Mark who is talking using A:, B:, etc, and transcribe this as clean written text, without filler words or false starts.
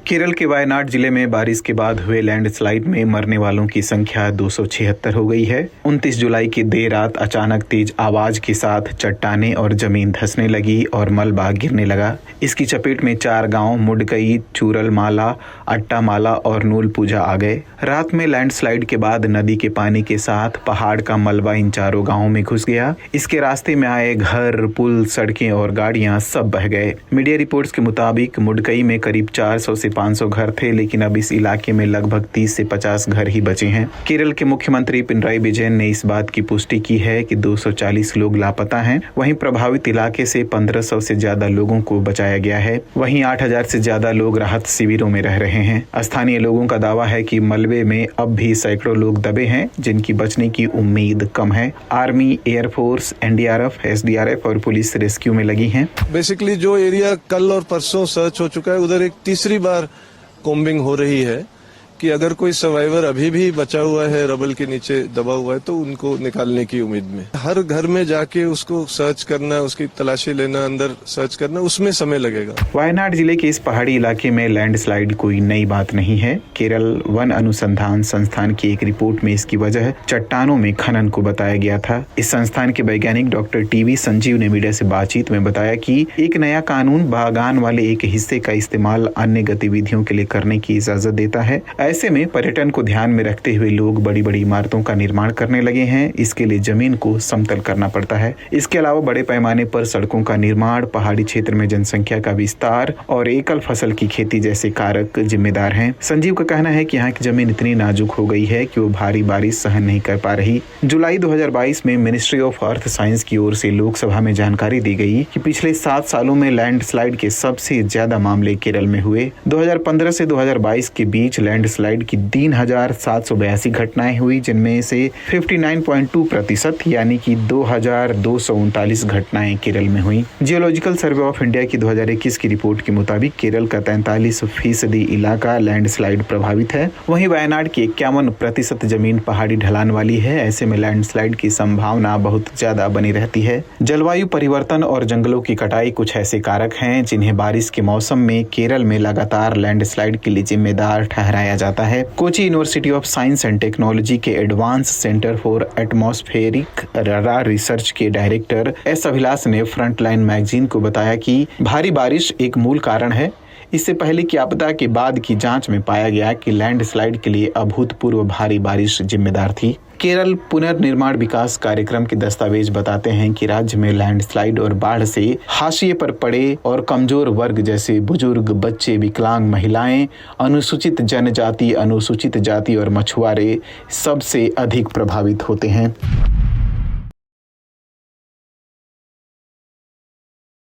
A: केरल के वायनाड जिले में बारिश के बाद हुए लैंडस्लाइड में मरने वालों की संख्या 276 हो गई है। 29 जुलाई की देर रात अचानक तेज आवाज के साथ चट्टानें और जमीन धंसने लगी और मलबा गिरने लगा। इसकी चपेट में 4 गांव मुडकई, चूरलमाला, अट्टामाला और नूलपूजा आ गए। रात में लैंडस्लाइड के बाद नदी के पानी के साथ पहाड़ का मलबा इन चारों गाँवों में घुस गया। इसके रास्ते में आए घर, पुल, सड़कें और गाड़ियां सब बह गए। मीडिया रिपोर्ट्स के मुताबिक मुडकई में करीब 400 से 500 घर थे, लेकिन अब इस इलाके में लगभग 30 से 50 घर ही बचे हैं। केरल के मुख्यमंत्री पिनराई विजयन ने इस बात की पुष्टि की है कि 240 लोग लापता हैं। वहीं प्रभावित इलाके से 1500 से ज्यादा लोगों को बचाया गया है। वहीं 8000 से ज्यादा लोग राहत शिविरों में रह रहे हैं। स्थानीय लोगों का दावा है कि मलबे में अब भी सैकड़ों लोग दबे हैं, जिनकी बचने की उम्मीद कम है। आर्मी, एयरफोर्स, एनडीआरएफ, एसडीआरएफ और पुलिस रेस्क्यू में लगी है।
B: बेसिकली जो एरिया कल और परसों सर्च हो चुका है, उधर एक तीसरी बार कॉम्बिंग हो रही है कि अगर कोई सर्वाइवर अभी भी बचा हुआ है, रबल के नीचे दबा हुआ है, तो उनको निकालने की उम्मीद में हर घर में जाके उसको सर्च करना, उसकी तलाशी लेना, अंदर सर्च करना, उसमें समय लगेगा।
A: वायनाड जिले के इस पहाड़ी इलाके में लैंडस्लाइड कोई नई बात नहीं है। केरल वन अनुसंधान संस्थान की एक रिपोर्ट में इसकी वजह चट्टानों में खनन को बताया गया था। इस संस्थान के वैज्ञानिक डॉक्टर टीवी संजीव ने मीडिया से बातचीत में बताया कि एक नया कानून बागान वाले एक हिस्से का इस्तेमाल अन्य गतिविधियों के लिए करने की इजाजत देता है। ऐसे में पर्यटन को ध्यान में रखते हुए लोग बड़ी बड़ी इमारतों का निर्माण करने लगे हैं। इसके लिए जमीन को समतल करना पड़ता है। इसके अलावा बड़े पैमाने पर सड़कों का निर्माण, पहाड़ी क्षेत्र में जनसंख्या का विस्तार और एकल फसल की खेती जैसे कारक जिम्मेदार हैं। संजीव का कहना है कि यहाँ की जमीन इतनी नाजुक हो गई है कि वो भारी बारिश सहन नहीं कर पा रही। जुलाई 2022 में मिनिस्ट्री ऑफ अर्थ साइंस की ओर से लोकसभा में जानकारी दी गई कि पिछले 7 सालों में लैंडस्लाइड के सबसे ज्यादा मामले केरल में हुए। 2015 से 2022 के बीच लैंडस्लाइड की 3782 घटनाएं हुई, जिनमें से 59.2% यानी कि 2239 घटनाएं केरल में हुई। जियोलॉजिकल सर्वे ऑफ इंडिया की 2021 की रिपोर्ट के मुताबिक केरल का 43% इलाका लैंडस्लाइड प्रभावित है। वहीं वायनाड की 51% जमीन पहाड़ी ढलान वाली है। ऐसे में लैंडस्लाइड की संभावना बहुत ज्यादा बनी रहती है। जलवायु परिवर्तन और जंगलों की कटाई कुछ ऐसे कारक हैं जिन्हें बारिश के मौसम में केरल में लगातार लैंडस्लाइड के लिए जिम्मेदार ठहराया जाता है। Kochi university of science and technology के advance centre for atmospheric radar research के डायरेक्टर एस अभिलाष ने फ्रंटलाइन मैगजीन को बताया कि भारी बारिश एक मूल कारण है। इससे पहले की आपदा के बाद की जांच में पाया गया कि लैंडस्लाइड के लिए अभूतपूर्व भारी बारिश जिम्मेदार थी। केरल पुनर्निर्माण विकास कार्यक्रम के दस्तावेज बताते हैं कि राज्य में लैंडस्लाइड और बाढ़ से हाशिए पर पड़े और कमजोर वर्ग जैसे बुजुर्ग, बच्चे, विकलांग, महिलाएं, अनुसूचित जनजाति, अनुसूचित जाति और मछुआरे सबसे अधिक प्रभावित होते हैं।